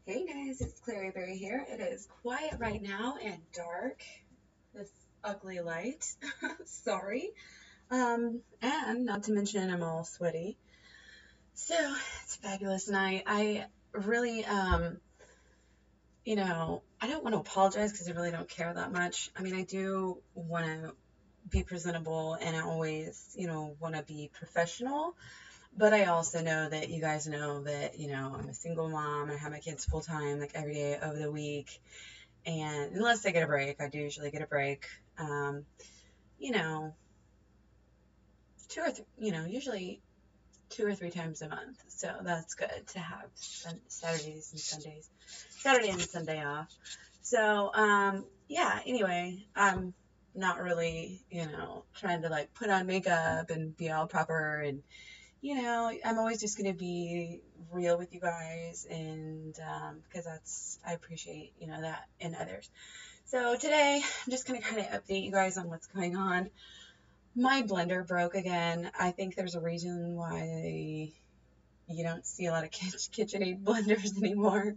Hey guys, it's Clary Berry here. It is quiet right now and dark. This ugly light. Sorry. And not to mention I'm all sweaty. So it's a fabulous night. I really, I don't want to apologize because I really don't care that much. I mean, I do want to be presentable and I always, want to be professional. But I also know that you guys know that, I'm a single mom. I have my kids full time, like every day of the week. And unless I get a break, I do usually get a break. Um, you know, usually 2 or 3 times a month. So that's good to have Saturdays and Sundays, Saturday and Sunday off. So, yeah, anyway, I'm not really, trying to like put on makeup and be all proper and, I'm always just going to be real with you guys and, because I appreciate, that in others. So today, I'm just going to kind of update you guys on what's going on. My blender broke again. I think there's a reason why you don't see a lot of KitchenAid blenders anymore.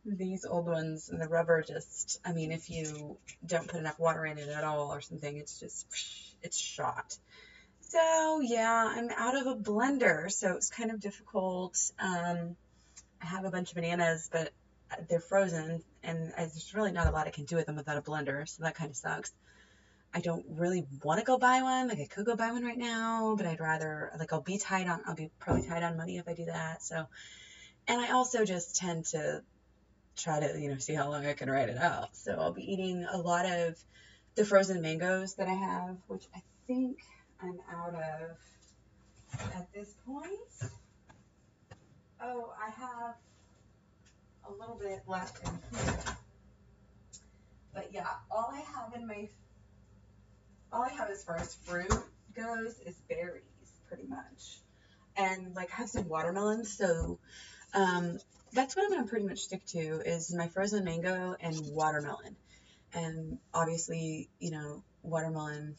These old ones, and the rubber just, I mean, if you don't put enough water in it at all or something, it's shot. So yeah, I'm out of a blender, so it's kind of difficult. I have a bunch of bananas, but they're frozen, and there's really not a lot I can do with them without a blender, so that kind of sucks. I don't really want to go buy one. Like I could go buy one right now, but I'd rather like I'll be probably tight on money if I do that. So, and I also just tend to try to, see how long I can ride it out. So I'll be eating a lot of the frozen mangoes that I have, which I think I'm out of at this point. Oh, I have a little bit left in here. But yeah, all I have as far as fruit goes is berries, pretty much. And like I have some watermelons, so that's what I'm gonna pretty much stick to is my frozen mango and watermelon. And obviously, watermelon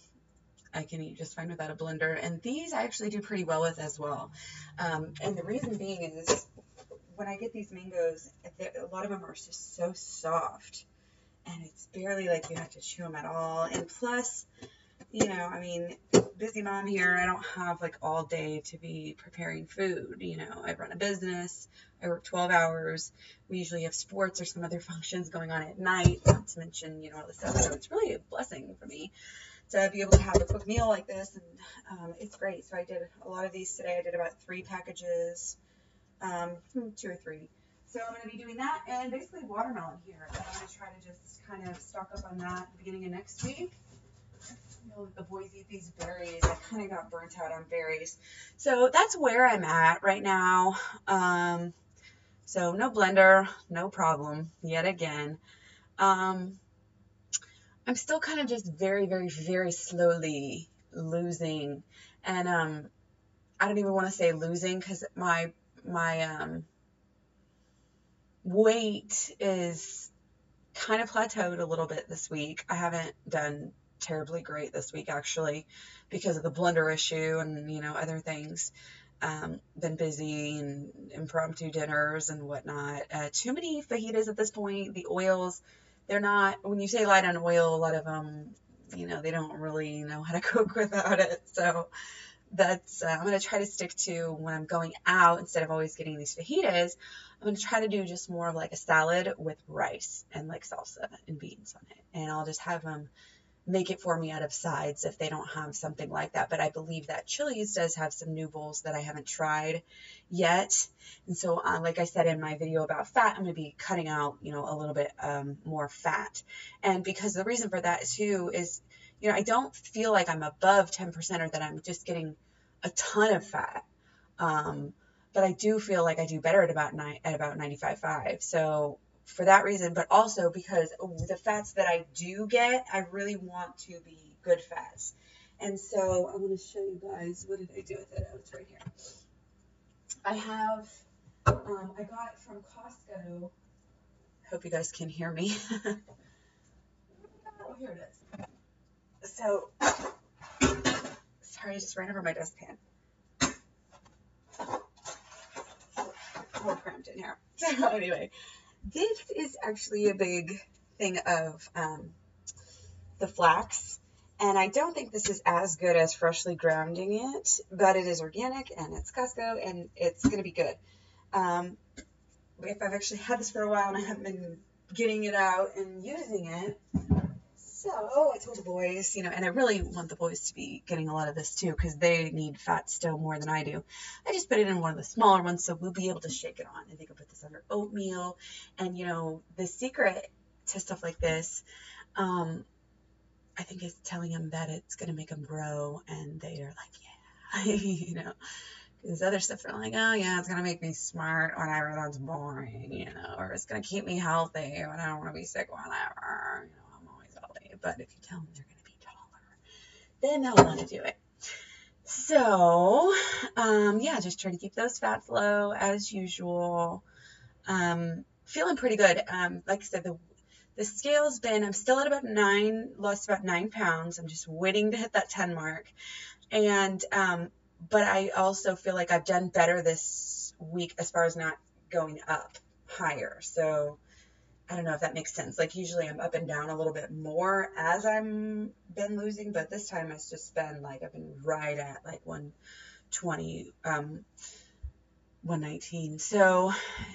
I can eat just fine without a blender. And these I actually do pretty well with as well. And the reason being is when I get these mangoes, a lot of them are just so soft. And it's barely like you have to chew them at all. And plus, I mean, busy mom here. I don't have like all day to be preparing food. I run a business. I work 12 hours. We usually have sports or some other functions going on at night, not to mention, all this stuff. So it's really a blessing for me to be able to have a quick meal like this. And it's great. So I did a lot of these today. I did about 3 packages, 2 or 3. So I'm going to be doing that and basically watermelon here. And I'm going to try to just kind of stock up on that at the beginning of next week. Let the boys eat these berries. I kind of got burnt out on berries. So that's where I'm at right now. So no blender, no problem yet again. I'm still kind of just very, very, very slowly losing. And I don't even want to say losing because my weight is kind of plateaued a little bit this week. I haven't done terribly great this week actually because of the blender issue and other things. Been busy and impromptu dinners and whatnot. Too many fajitas at this point. The oils, they're not, when you say light on oil, a lot of them, they don't really know how to cook without it. So that's I'm going to try to stick to when I'm going out, instead of always getting these fajitas, I'm going to try to do just more of like a salad with rice and like salsa and beans on it. And I'll just have them make it for me out of sides if they don't have something like that. But I believe that Chili's does have some new bowls that I haven't tried yet. And so, like I said in my video about fat, I'm going to be cutting out, a little bit more fat. And because the reason for that too is, I don't feel like I'm above 10% or that I'm just getting a ton of fat. But I do feel like I do better at about 95.5. So for that reason, but also because the fats that I do get, I really want to be good fats. And so I'm going to show you guys, what did I do with it? Oh, it's right here. I have, I got it from Costco. Hope you guys can hear me. Oh, here it is. So, sorry, I just ran over my dustpan. We're cramped in here. So anyway, this is actually a big thing of the flax. And I don't think this is as good as freshly grounding it, but it is organic and it's Costco and it's going to be good. If I've actually had this for a while and I haven't been getting it out and using it, so I told the boys, and I really want the boys to be getting a lot of this too because they need fat still more than I do. I just put it in one of the smaller ones so we'll be able to shake it on. And they can put this under oatmeal. And, the secret to stuff like this, I think is telling them that it's going to make them grow. And they are like, yeah, Because other stuff are like, oh yeah, it's going to make me smart, whatever, that's boring, or it's going to keep me healthy when I don't want to be sick, whatever, I'm always healthy. But if you tell them they're going to be taller, then they'll want to do it. So, yeah, just try to keep those fats low as usual. Feeling pretty good. Like I said, the scale's been, I'm still at lost about 9 pounds. I'm just waiting to hit that 10 mark. And, but I also feel like I've done better this week as far as not going up higher. So I don't know if that makes sense. Like usually I'm up and down a little bit more as I'm been losing, but this time it's just been like I've been right at like 120, 119. So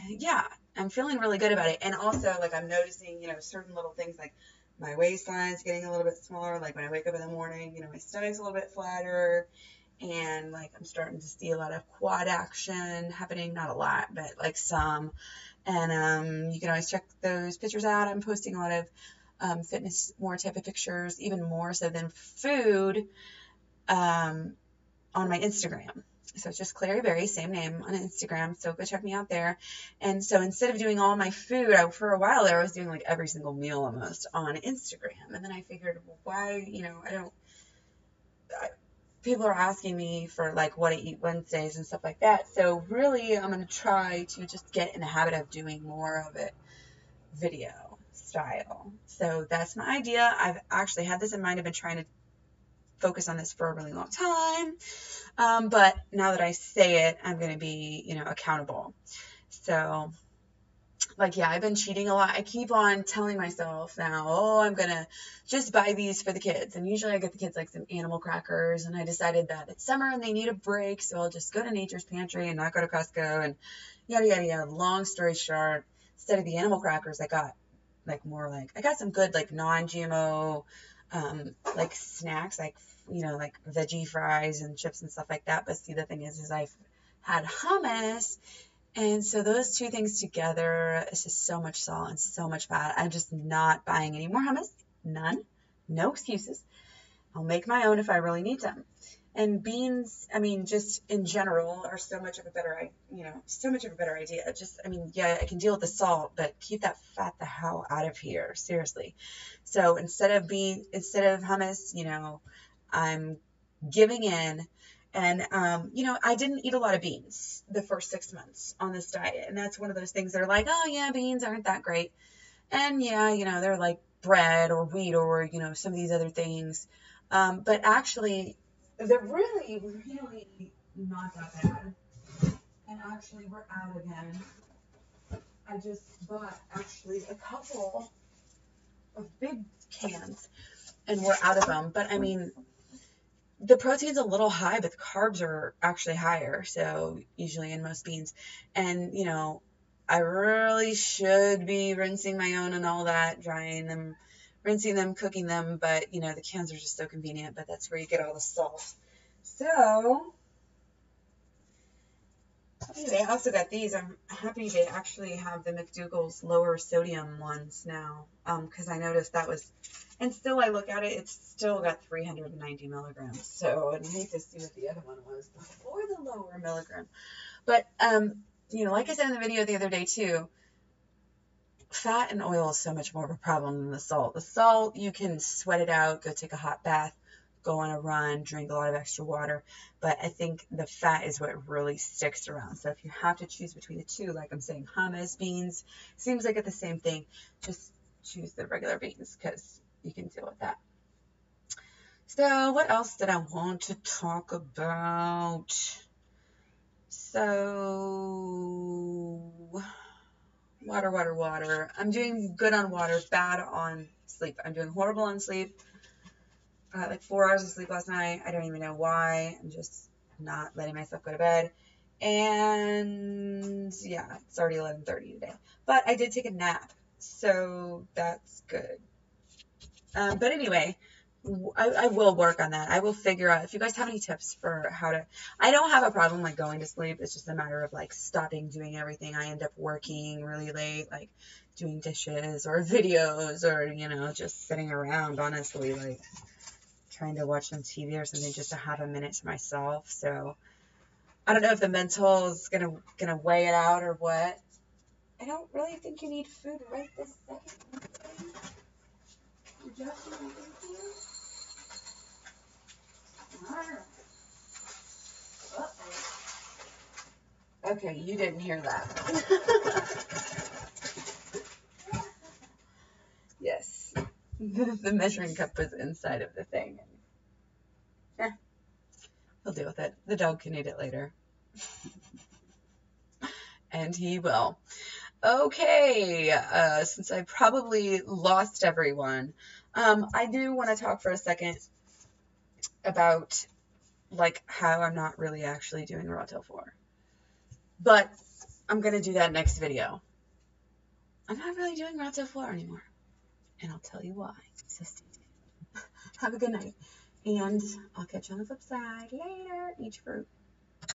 yeah, I'm feeling really good about it. And also like I'm noticing, certain little things like my waistline's getting a little bit smaller. Like when I wake up in the morning, my stomach's a little bit flatter. And like I'm starting to see a lot of quad action happening, not a lot, but like some. And you can always check those pictures out. I'm posting a lot of fitness, more type of pictures, even more so than food, on my Instagram. So it's just Clary Berry, same name on Instagram. So go check me out there. And so instead of doing all my food, for a while there, I was doing like every single meal almost on Instagram. And then I figured, well, why, people are asking me for like what I eat Wednesdays and stuff like that. So really, I'm going to try to just get in the habit of doing more of it video style. So that's my idea. I've actually had this in mind. I've been trying to focus on this for a really long time. But now that I say it, I'm going to be, accountable. So like, yeah, I've been cheating a lot. I keep on telling myself now, oh, I'm going to just buy these for the kids. And usually I get the kids like some animal crackers. And I decided that it's summer and they need a break. So I'll just go to Nature's Pantry and not go to Costco and yada, yada, yada. Long story short, instead of the animal crackers, I got I got some good like non-GMO like snacks, like, like veggie fries and chips and stuff like that. But see, the thing is I've had hummus. And so those two things together, it's just so much salt and so much fat. I'm just not buying any more hummus. None. No excuses. I'll make my own if I really need them. And beans, I mean, just in general, are so much of a better idea. Just, I mean, yeah, I can deal with the salt, but keep that fat the hell out of here. Seriously. So instead of hummus, I'm giving in. And, I didn't eat a lot of beans the first 6 months on this diet. And that's one of those things that are like, oh, yeah, beans aren't that great. And, yeah, they're like bread or wheat or, some of these other things. But actually, they're really, really not that bad. And actually, we're out again. I just bought, actually, a couple of big cans. And we're out of them. But, I mean, the protein's a little high, but the carbs are actually higher. So usually in most beans. And, I really should be rinsing my own and all that, drying them, rinsing them, cooking them. But, the cans are just so convenient. But that's where you get all the salt. So, anyway, I also got these. I'm happy they actually have the McDougall's lower sodium ones now. Because I noticed that was, and still I look at it, it's still got 390 milligrams. So I'd hate to see what the other one was before the lower milligram. But, like I said in the video the other day too, fat and oil is so much more of a problem than the salt. The salt, you can sweat it out, go take a hot bath, go on a run, drink a lot of extra water. But I think the fat is what really sticks around. So if you have to choose between the two, like I'm saying, hummus, beans, seems like it's the same thing. Just choose the regular beans because you can deal with that. So what else did I want to talk about? So Water, water, water. I'm doing good on water, bad on sleep. I'm doing horrible on sleep. I got like 4 hours of sleep last night. I don't even know why. I'm just not letting myself go to bed. And yeah, it's already 11:30 today. But I did take a nap, so that's good. But anyway, I will work on that. I will figure out if you guys have any tips for how to. I don't have a problem like going to sleep. It's just a matter of like stopping doing everything. I end up working really late, like doing dishes or videos or, you know, just sitting around, honestly, like trying to watch some TV or something just to have a minute to myself. So I don't know if the mental is gonna weigh it out or what. I don't really think you need food right this second. You're just thank you. Okay, you didn't hear that. Yes. The measuring cup was inside of the thing. He'll deal with it. The dog can eat it later. And he will. Okay, since I probably lost everyone, I do want to talk for a second about like how I'm not really actually doing Raw Till 4. But I'm going to do that next video. I'm not really doing Raw Till 4 anymore. And I'll tell you why. So stay tuned. Have a good night. And I'll catch you on the flip side later. Eat your fruit.